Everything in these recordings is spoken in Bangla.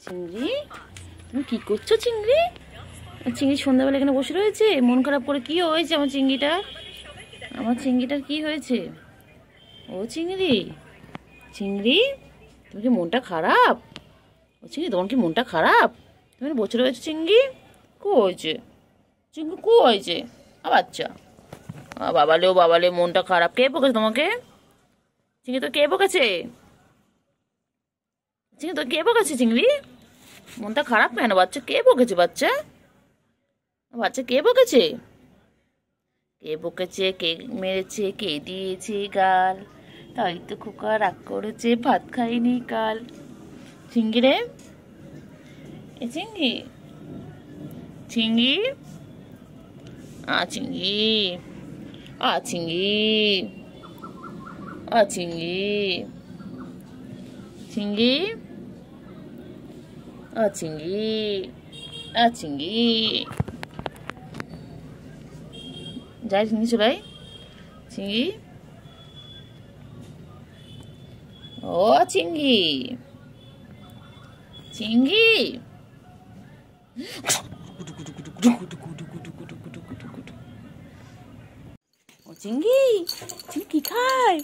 চিংড়ি, তুমি কি করছো চিংড়ি? চিংড়ি সন্ধ্যাবেলা এখানে বসে রয়েছে মন খারাপ করে। কি হয়েছে আমার চিংড়িটার? আমার চিংড়িটার কি হয়েছে? ও চিংড়ি, চিংড়ি তুমি কি মনটা খারাপ? ও চিংড়ি, তোমার কি মনটা খারাপ? তুমি বসে রয়েছো চিংড়ি? কো হয়েছে চিংড়ি? কো হয়েছে? বাচ্চা বাবালে, ও বাবালে, মনটা খারাপ। কে বকেছে তোমাকে চিংড়ি? তো কে বকেছে চিংড়ি? তো কে বকেছে চিংড়ি? মনটা খারাপ কেন বাচ্চা? কে বকেছে বাচ্চা? বাচ্চা কে বকেছে? কে বকেছে? কে মেরেছে? কে দিয়েছে গাল? তাই তো খোকা রাগ করেছে, ভাত খাইনি কাল। চিংড়ি রে, এ চিংড়ি, চিংড়ি, চিংড়ি, চিংড়ি, চিংড়ি, চিংড়ি, চিংড়ি, চিংড়ি, যাই চিংড়ি চলাই চিংড়ি। ও চিংড়ি, চিংড়ি, ও চিংড়ি, চিংড়ি কি খায়?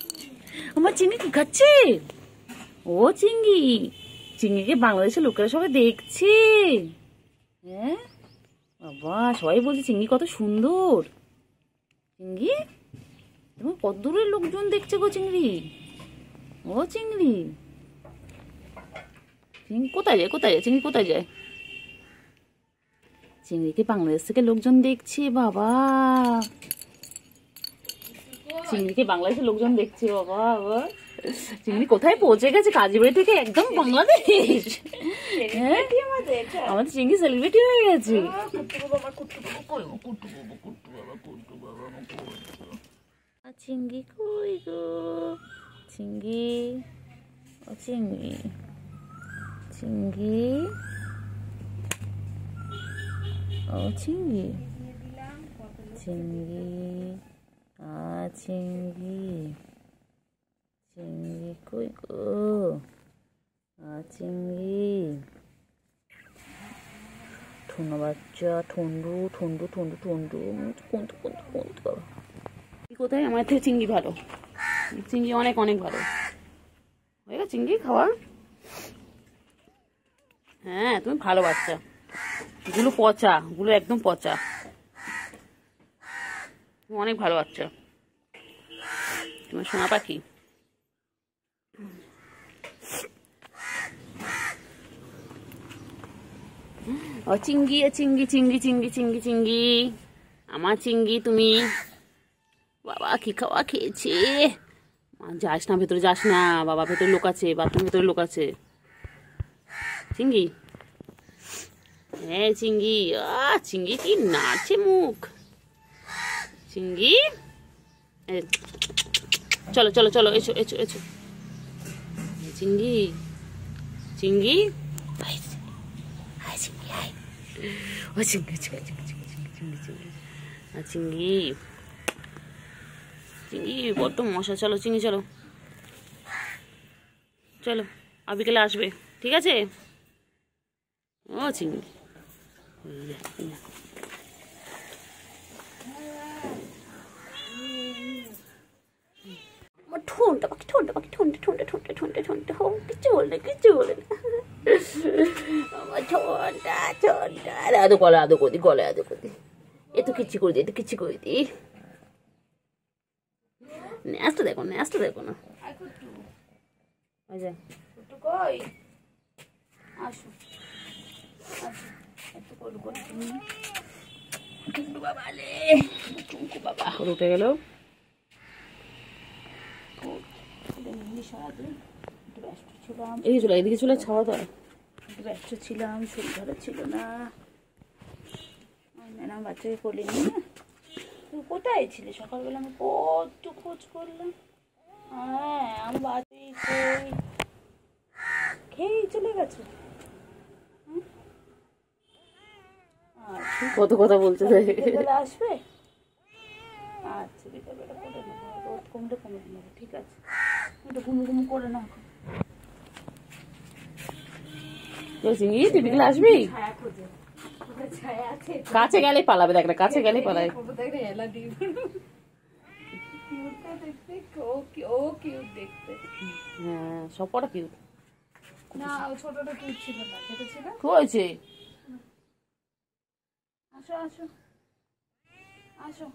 আমার চিংড়ি কি খাচ্ছে? ও চিংড়ি, চিংড়িকে বাংলাদেশের লোকেরা সবাই দেখছে। হ্যাঁ বাবা, সবাই বলছে চিংড়ি কত সুন্দর। চিংড়ি, তোমার কত দূরের লোকজন দেখছে গো চিংড়ি। ও চিংড়ি, চিংড়ি কোথায় যায়? কোথায় যায় চিংড়ি? কোথায় যায়? চিংড়িকে বাংলাদেশ থেকে লোকজন দেখছে বাবা। চিংড়িকে বাংলাদেশের লোকজন দেখছে বাবা। চিংড়ি কোথায় পৌঁছে গেছে? কাজীবাড়ি থেকে একদম বাংলাদেশ। হ্যাঁ, আমাদের চিংড়ি সেলিব্রিটি হয়ে গেছে। চিংড়ি কই গো? চিংড়ি, ও চিংড়ি, চিংড়ি, ও চিংড়ি, চিংড়ি, চিংড়ি, চিংড়ি কই গো? চিংড়ি, ঠুনো বাচ্চা, ঠন্ডু ঠন্ডু ঠন্ডু ঠন্ডু কোনটু কোনটু কোনটু বাবা। কোথায়? আমার থেকে চিংড়ি ভালো, চিংড়ি অনেক অনেক ভালো। হয়ে গেছে চিংড়ি খাওয়া? হ্যাঁ, তুমি ভালো বাচ্চা। গুলো পচা, গুলো একদম পচা। অনেক ভালো বাচ্চা তোমার সোনা পাখি। ও চিংড়ি, চিংড়ি, চিংড়ি, চিংড়ি, চিংড়ি, চিংড়ি, আমার চিংড়ি তুমি। বাবা কি খাওয়া খেয়েছে? যাস না ভেতরে, যাস না বাবা, ভেতরে লোক আছে, বাথরুমের ভেতরে লোক আছে। চিংড়ি, হ্যাঁ চিংড়ি, চিংড়ি কি নাচে মুখ। চিংড়ি, চলো চলো চলো, এসো এসো এসো। চিংড়ি, চিংড়ি, ও চিংড়ি, চিংড়ি, চিংড়ি, চিংড়ি, চিংড়ি, চিংড়ি, চিংড়ি, চিংড়ি বড্ড মশা। চলো চিংড়ি, চলো চলো, আর বিকেলে আসবে, ঠিক আছে? ও চিংড়ি, ঠোঁটটা পাখি, ঠোঁটটা পাখি, ঠোঁটে ঠোঁটে ঠোঁটে ঠোঁটে ঠোঁটে, হো কিচ্ছু বলে, কিচ্ছু বলে না। আমার ঠোঁটটা, ঠোঁটটা আদো গলা, আদো করি, গলায় আদো করি। এ তো কিচ্ছু করে দিই, কিচ্ছু করে দিই। ন্যাসটা দেখো, ন্যাসটা দেখো না। কই আসো, একটু কল করে বাবালে, চুমকু বাবা উঠে গেল। এদিকে চলে, এদিকে চলে, ছাওয়া দেয়। ব্যস্ত ছিলাম, শরীর ভালো ছিল না। ম্যাডাম বাচ্চাকে কোলে নিয়ে। তুই কোথায় ছিলে সকালবেলা? আমি কত খোঁজ করলাম। হ্যাঁ, আমি বাড়ি কই খেয়েই চলে গেছো। কত কথা বলতে চাই। বিকেলবেলা আসবে? আচ্ছা, বিকেলবেলা করে নেবো, রোদ কমলে কমে নেবো, ঠিক আছে? একটু ঘুমু ঘুমু করে না। চিংড়ি তুই বিকেলে আসবি? কাছে গেলে পালাবে, দেখ না, কাছে গেলে পালাবে। হ্যাঁ সব কটা কিউট। না ছোটটা কিউট ছিল না, যেটা ছিল। কি হয়েছে? আসো আসো আসো,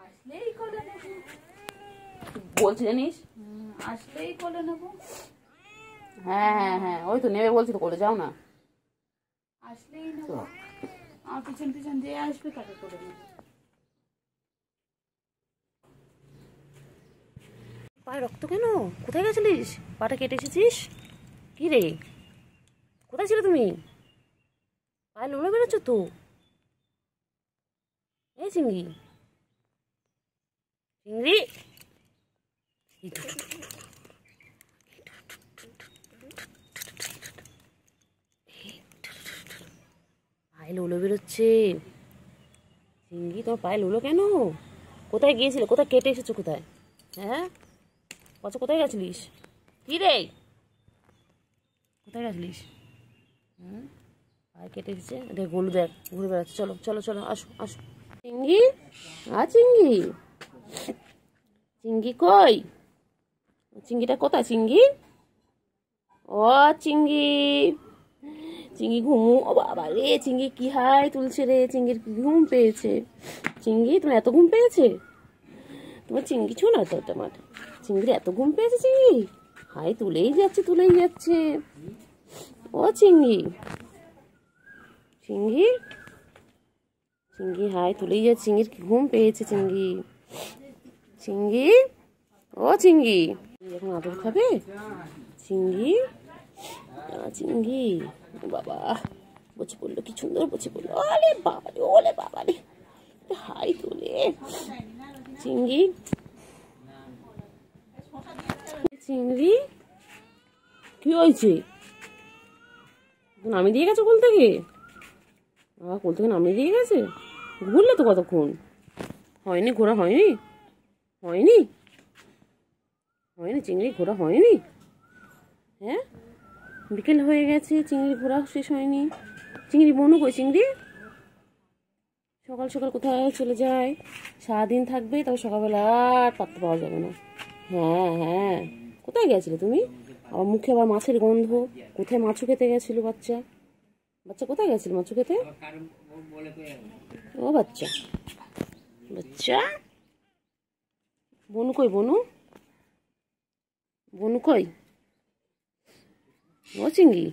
আসলেই কোলে নেবো। বলছি জানিস, আসলেই কোলে নেবো। হ্যাঁ হ্যাঁ হ্যাঁ ওই তো নেবে বলছি তো, কোলে যাও না। আসলেই নেবো, আমার পিছন পিছন দিয়ে আসবে, তাকে কোলে নেবো। পায়ে রক্ত কেন? কোথায় গেছিলিস? পাটা কেটে এসেছিস? কি রে, কোথায় ছিলে তুমি? পায়ে লোলা বেরোচ্ছ তো। এই চিংড়ি, চিংড়ি, পায়ে লোলো বেরোচ্ছে। চিংড়ি তোমার পায়ে লোলো কেন? কোথায় গিয়েছিলে? কোথায় কেটে এসেছো? কোথায়? হ্যাঁ আচ্ছা কোথায় গেছিলিস? কি রে, কোথায় গেছিলিস? পায়ে কেটে এসেছে, দেখ গলু, দেখ ঘুরে বেড়াচ্ছে। চলো চলো চলো, আসো আসো। চিংড়ি, চিংড়ি, চিংড়ি কই? চিংড়িটা কোথায়? চিংড়ি, ও চিংড়ি, চিংড়ি ঘুমু। ও বাবা রে, চিংড়ি কি হাই তুলছে রে, চিংড়ির কি ঘুম পেয়েছে। চিংড়ি তোমার এত ঘুম পেয়েছে? তোমার চিংড়ি ছো না তো, তোমার চিংড়ি এত ঘুম পেয়েছে? চিংড়ি হাই তুলেই যাচ্ছে, তুলেই যাচ্ছে। ও চিংড়ি, চিংড়ি, চিংড়ি হাই তুলেই যাচ্ছে। চিংড়ির কি ঘুম পেয়েছে? চিংড়ি, চিংড়ি, ও চিংড়ি, এখন আদর খাবে? চিংড়ি, চিংড়ি, বাবা বসে পড়লো, কি সুন্দর বসে পড়লো। ওলে বাবা রে, ওলে বাবা রে, হাই তোলে। চিংড়ি, চিংড়ি কি হয়েছে? নামিয়ে দিয়ে গেছে কোল থেকে? কোল থেকে নামিয়ে দিয়ে গেছে? ঘুরলে তো কতক্ষণ। হয়নি ঘোরা, হয়নি, হয়নি, হয়নি চিংড়ি ঘোরা হয়নি। হ্যাঁ বিকেল হয়ে গেছে, চিংড়ি ঘোরা শেষ হয়নি। চিংড়ি বনু কই? চিংড়ি সকাল সকাল কোথায় চলে যায়? সারাদিন থাকবে, তবে সকালবেলা আর পাত্তা পাওয়া যাবে না। হ্যাঁ হ্যাঁ কোথায় গেছিলে তুমি? আবার মুখে আবার মাছের গন্ধ। কোথায় মাছও খেতে গেছিল বাচ্চা? বাচ্চা কোথায় গেছিল মাছও খেতে? ও বাচ্চা, বাচ্চা বনু কই? বনু, বনু কই? ও চিংড়ি,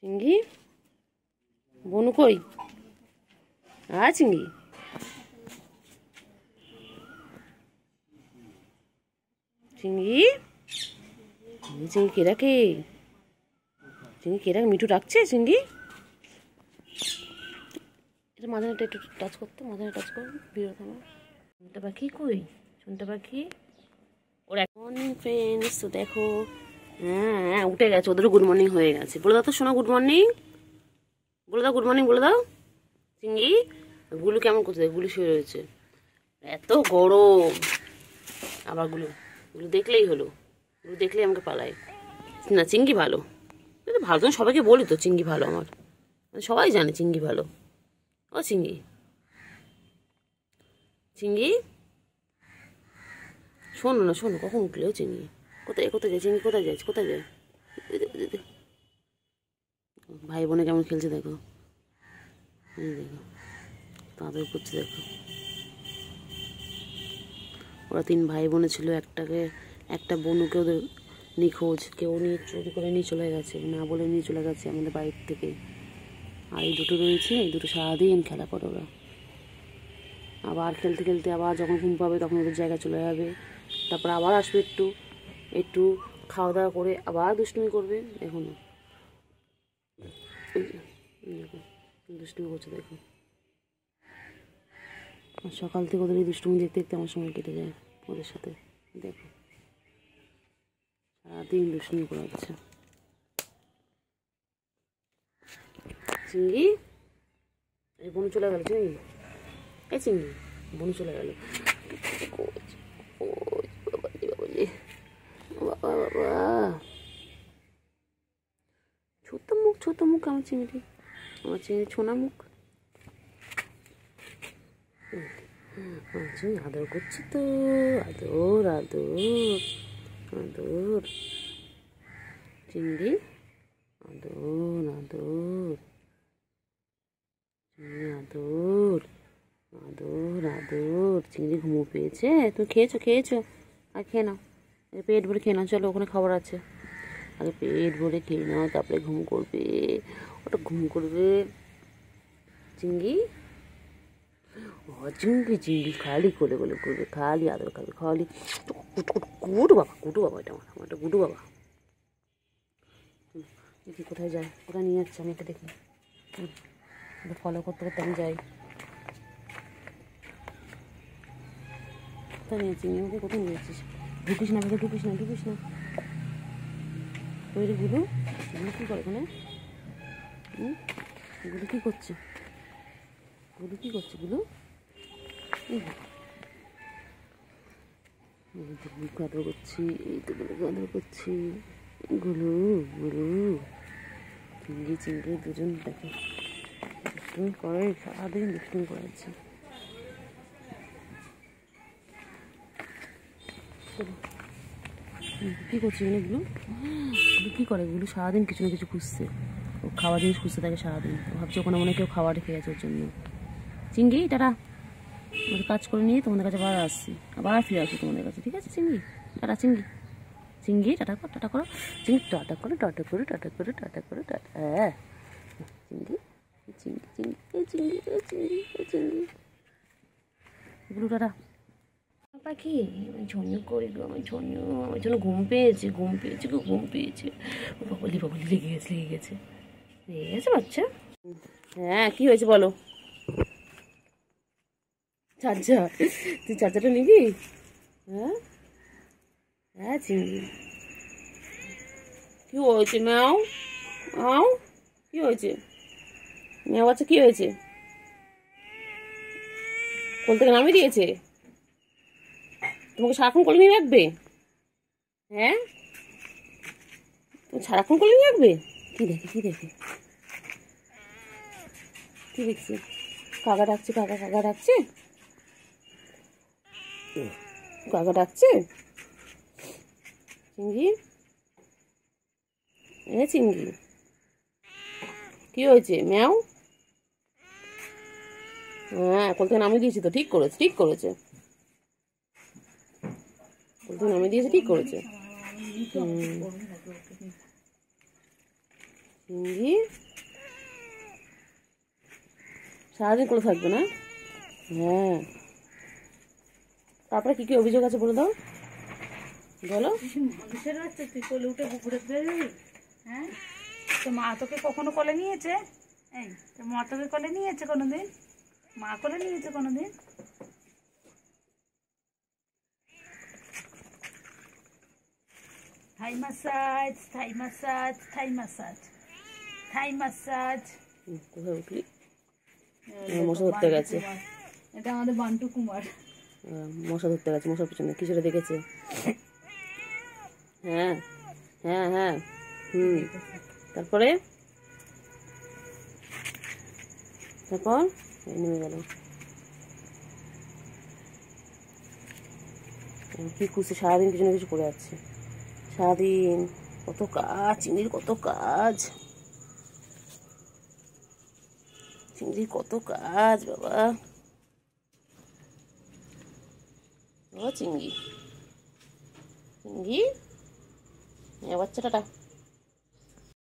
চিংড়ি বনু কই? চিংড়ি, চিংড়ি, চিংড়ি কে রাখে? চিংড়ি কে রাখে? মিঠু ডাকছে চিংড়ি। এটা মাঝানেটা একটু টাচ করতে, মাঝানে টাচ কর, বিরত আমার। শুনতে পাখি কই? শুনতে পাখি ওর মর্নিং ফ্রেন্ডস তো দেখো, হ্যাঁ উঠে গেছে, ওদেরও গুড মর্নিং হয়ে গেছে। বলে দাও তো শোনা গুড মর্নিং, বলে দাও গুড মর্নিং, বলে দাও। চিংড়ি গুলু কেমন করছে? গুলু শুয়ে রয়েছে, এত গরম। আবার গুলু, গুলু দেখলেই হলো, গুলু দেখলেই আমাকে পালায় না। চিংড়ি ভালো, ভালো তো সবাইকে বলি তো, চিংড়ি ভালো আমার, সবাই জানে চিংড়ি ভালো। ও চিংড়ি, চিংড়ি শোনো না, শোনো কখন উঠলে? ও চিংড়ি কোথায়, কোথায় যায়? চিংড়ি কোথায় যাচ্ছে? কোথায় যায়? ভাই বোনে কেমন খেলছে দেখো, দেখো তাদের করছে দেখো। ওরা 3 ভাই বোনে ছিল, একটা বোনকে ওদের নিখোঁজ, কেউ নিয়ে চুরি করে নিয়ে চলে গেছে, না বলে নিয়ে চলে গেছে আমাদের বাড়ির থেকে। আর এই দুটো রয়েছে, এই দুটো সারাদিন খেলা করে ওরা। আবার খেলতে খেলতে আবার যখন ঘুম পাবে তখন ওদের জায়গায় চলে যাবে, তারপর আবার আসবে, একটু একটু খাওয়া দাওয়া করে আবার দুষ্টুমি করবে। দেখুন দুষ্টুমি করছে দেখো। আর সকাল থেকে ওদের এই দুষ্টুমি দেখতে দেখতে আমার সময় কেটে যায় ওদের সাথে। দেখো সারাদিন দুষ্টুমি করা হচ্ছে। চিংড়ি, এই বনু চলে গেল। চিংড়ি, এই চিংড়ি বনু চলে গেল। বাবা বাবা, ছোট মুখ আমার চিংড়ি ছোনা মুখ। আচ্ছা আদর করছি তো, আদর আদর আদর চিংড়ি, আদর আদর চিংড়ি, আদর আদর আদর। চিংড়ি ঘুমো পেয়েছে? তুমি খেয়েছো আর খেয়ে নাও, পেট ভরে খেয়ে নাও। চলো ওখানে খাবার আছে, আগে পেট ভরে খেয়ে নাও, তারপরে ঘুম করবে। ওটা ঘুম করবে চিংড়ি। চিংড়ি খালি কোলে কোলে করবে, খালি আদর খাবে, খালি গুডু বাবা। এটা আমার গুডু বাবা। দেখি কোথায় যায়, কোথায় নিয়ে যাচ্ছে আমাকে দেখি। ফলো করতে করতে আমি যাই। কোথায় নিয়েছি আমাকে, কোথায় নিয়ে যাচ্ছিস? ঢুকিস না ওই রে গুডু কী করে ওখানে? গুডু কী করছে? গুডু আদর করছি, এই তো গুলোকে আদর করছি। গুলু চিংড়ি দুজন দেখে দুষ্টুমি করে, সারাদিন দুষ্টুমি করেছে। কী করছে এগুলো? কী করে এগুলো? সারাদিন কিছু না কিছু খুঁজছে, ও খাওয়া জিনিস খুঁজতে থাকে সারাদিন। ভাবছি ওখানে মনে কেউ খাবার রেখে গেছে ওর জন্য। চিংড়ি টাটা, আমাদের কাজ করে নিয়ে তোমাদের কাছে আবার আসছি, আবার ফিরে আসছি তোমাদের কাছে, ঠিক আছে? চিংড়ি টাটা, চিংড়ি টাটা করো চিংড়ি, টাটা করো হ্যাঁ চিংড়ি এগুলো টাটা। পাখি ঝন্যু করি গো, আমার জন্য ঘুম পেয়েছে বাবলি লেগে গেছে বাচ্চা। হ্যাঁ কি হয়েছে বলো? চার্জার, তুই চার্জারটা নিবি? হ্যাঁ চিংড়ি কি হয়েছে? ম্যাও কি হয়েছে? ম্যাও বাচ্চা কি হয়েছে? কোল থেকে নামিয়ে দিয়েছে? তোমাকে সারাক্ষণ কোলে নিয়ে রাখবে? হ্যাঁ তুমি সারাক্ষণ কোলে নিয়ে রাখবে? কি দেখে কি দেখছি? কাকা ডাকছে চিংড়ি কি হয়েছে? ম্যাও হ্যাঁ কোল থেকে নামিয়ে দিয়েছি তো, ঠিক করেছে কোল থেকে নামিয়ে দিয়েছে, ঠিক করেছে। চিংড়ি সারাদিন কোলে থাকবে না? হ্যাঁ তারপরে কি অভিযোগ আছে বলে দাও, বলো। মানুষের হচ্ছে তুই কোলে উঠে ঘুরে ফিরে। হ্যাঁ তো মা তোকে কখনো কোলে নিয়েছে? এই তো মা তোকে কোলে নিয়েছে কোনোদিন? মা কোলে নিয়েছে কোনোদিন? থাই মাসাজ। কোথায় উঠলি? মশা ধরতে গেছে। এটা আমাদের বান্টু কুমার। মশা ধরতে গেছে, মশার পিছনে কিছু দেখেছে। হ্যাঁ তারপরে নেমে গেল। কি খুঁজছে সারাদিন? কিছু না কিছু করে যাচ্ছে সারাদিন। কত কাজ চিংড়ির, কত কাজ বাবা। চিংড়ি বাচ্চাটা